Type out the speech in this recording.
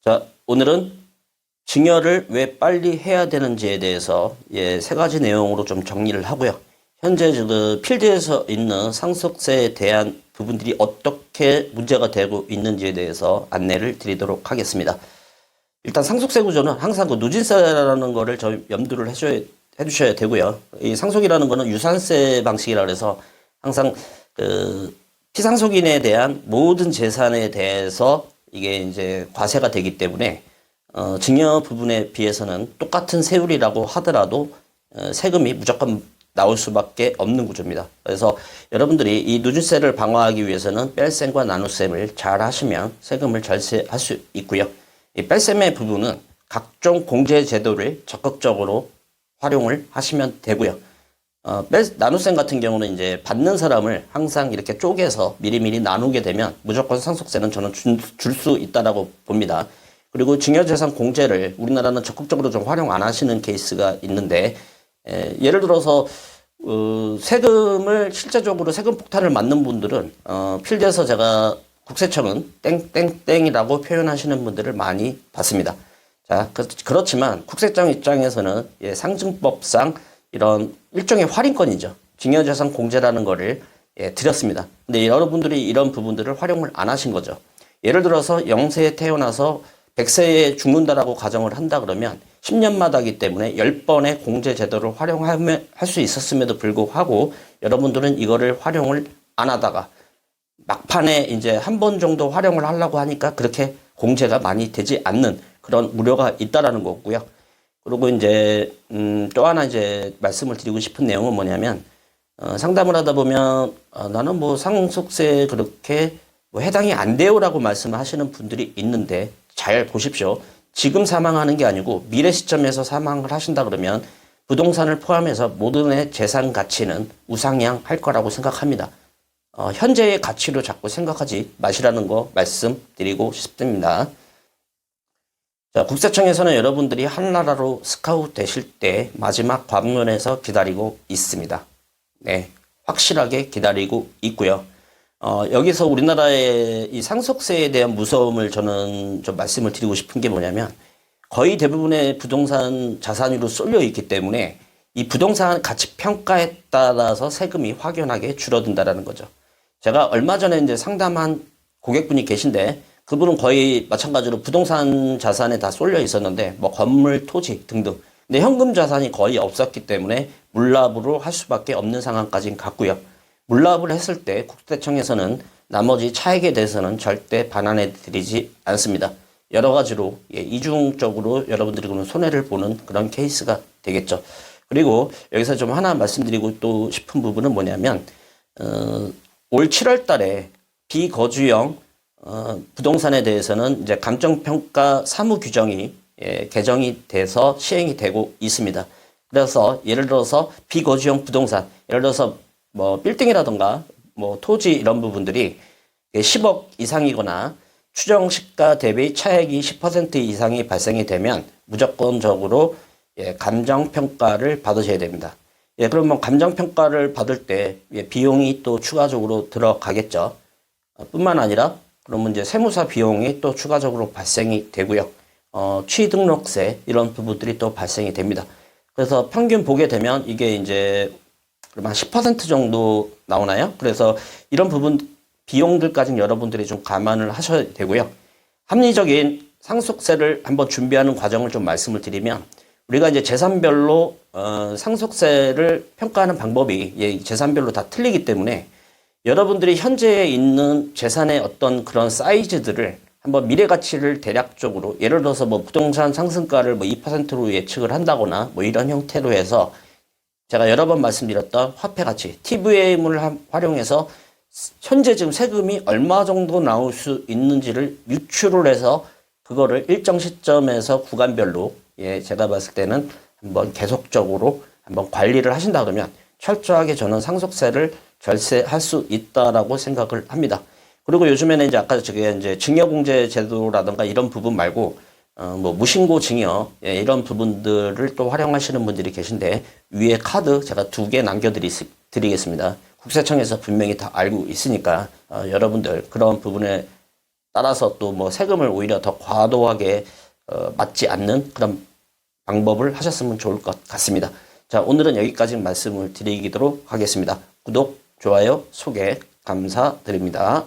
자, 오늘은 증여를 왜 빨리 해야 되는지에 대해서 세 가지 내용으로 좀 정리를 하고요. 현재 그 필드에서 있는 상속세에 대한 부분들이 어떻게 문제가 되고 있는지에 대해서 안내를 드리도록 하겠습니다. 일단 상속세 구조는 항상 그 누진세라는 거를 좀 염두를 해주셔야 되고요. 이 상속이라는 거는 유산세 방식이라 그래서 항상 그 피상속인에 대한 모든 재산에 대해서 이게 이제 과세가 되기 때문에 증여 부분에 비해서는 똑같은 세율이라고 하더라도 세금이 무조건 나올 수밖에 없는 구조입니다. 그래서 여러분들이 이 누진세를 방어하기 위해서는 뺄셈과 나눗셈을 잘 하시면 세금을 절세할 수 있고요. 이 뺄셈의 부분은 각종 공제 제도를 적극적으로 활용을 하시면 되고요. 나눗셈 같은 경우는 이제 받는 사람을 항상 이렇게 쪼개서 미리미리 나누게 되면 무조건 상속세는 저는 줄 수 있다라고 봅니다. 그리고 증여재산 공제를 우리나라는 적극적으로 좀 활용 안 하시는 케이스가 있는데, 예를 들어서 세금을 실제적으로 세금 폭탄을 맞는 분들은 필드에서 제가 국세청은 땡땡땡이라고 표현하시는 분들을 많이 봤습니다. 자, 그렇지만 국세청 입장에서는 상증법상 이런 일종의 할인권이죠. 증여재산 공제라는 거를 드렸습니다. 근데 여러분들이 이런 부분들을 활용을 안 하신 거죠. 예를 들어서 0세에 태어나서 100세에 죽는다라고 가정을 한다 그러면 10년마다이기 때문에 10번의 공제 제도를 활용할 수 있었음에도 불구하고 여러분들은 이거를 활용을 안 하다가 막판에 이제 한 번 정도 활용을 하려고 하니까 그렇게 공제가 많이 되지 않는 그런 우려가 있다라는 거고요. 그리고 이제 또 하나 이제 말씀을 드리고 싶은 내용은 뭐냐면 상담을 하다 보면 나는 뭐 상속세에 그렇게 뭐 해당이 안 돼요라고 말씀하시는 분들이 있는데 잘 보십시오. 지금 사망하는 게 아니고 미래 시점에서 사망을 하신다 그러면 부동산을 포함해서 모든의 재산 가치는 우상향할 거라고 생각합니다. 현재의 가치로 자꾸 생각하지 마시라는 거 말씀드리고 싶습니다. 자, 국세청에서는 여러분들이 한나라로 스카우트 되실 때 마지막 관문에서 기다리고 있습니다. 네, 확실하게 기다리고 있고요. 여기서 우리나라의 이 상속세에 대한 무서움을 저는 좀 말씀을 드리고 싶은 게 뭐냐면 거의 대부분의 부동산 자산으로 쏠려 있기 때문에 이 부동산 가치 평가에 따라서 세금이 확연하게 줄어든다라는 거죠. 제가 얼마 전에 이제 상담한 고객분이 계신데 그분은 거의 마찬가지로 부동산 자산에 다 쏠려 있었는데 뭐 건물, 토지 등등. 근데 현금 자산이 거의 없었기 때문에 물납으로 할 수밖에 없는 상황까지 갔고요. 물납을 했을 때 국세청에서는 나머지 차액에 대해서는 절대 반환해 드리지 않습니다. 여러 가지로 이중적으로 여러분들이 그런 손해를 보는 그런 케이스가 되겠죠. 그리고 여기서 좀 하나 말씀드리고 또 싶은 부분은 뭐냐면 올 7월 달에 비거주형 부동산에 대해서는 이제 감정평가 사무 규정이 개정이 돼서 시행이 되고 있습니다. 그래서 예를 들어서 비거주형 부동산, 예를 들어서 뭐 빌딩이라던가 뭐 토지 이런 부분들이 10억 이상이거나 추정 시가 대비 차액이 10% 이상이 발생이 되면 무조건적으로 감정평가를 받으셔야 됩니다. 그러면 감정평가를 받을 때 비용이 또 추가적으로 들어가겠죠. 뿐만 아니라 그러면 이제 세무사 비용이 또 추가적으로 발생이 되고요. 취등록세 이런 부분들이 또 발생이 됩니다. 그래서 평균 보게 되면 이게 이제 한 10% 정도 나오나요? 그래서 이런 부분 비용들까지는 여러분들이 좀 감안을 하셔야 되고요. 합리적인 상속세를 한번 준비하는 과정을 좀 말씀을 드리면 우리가 이제 재산별로 상속세를 평가하는 방법이 재산별로 다 틀리기 때문에 여러분들이 현재에 있는 재산의 어떤 그런 사이즈들을 한번 미래 가치를 대략적으로 예를 들어서 뭐 부동산 상승가를 뭐 2%로 예측을 한다거나 뭐 이런 형태로 해서 제가 여러 번 말씀드렸던 화폐 가치 TVM을 활용해서 현재 지금 세금이 얼마 정도 나올 수 있는지를 유추를 해서 그거를 일정 시점에서 구간별로 제가 봤을 때는 한번 계속적으로 한번 관리를 하신다 그러면 철저하게 저는 상속세를 절세할 수 있다라고 생각을 합니다. 그리고 요즘에는 이제 아까 저게 이제 증여공제 제도라든가 이런 부분 말고 뭐 무신고 증여 이런 부분들을 또 활용하시는 분들이 계신데 위에 카드 제가 2개 남겨드리겠습니다. 국세청에서 분명히 다 알고 있으니까 여러분들 그런 부분에 따라서 또 뭐 세금을 오히려 더 과도하게 맞지 않는 그런 방법을 하셨으면 좋을 것 같습니다. 자, 오늘은 여기까지 말씀을 드리도록 하겠습니다. 구독, 좋아요, 소개 감사드립니다.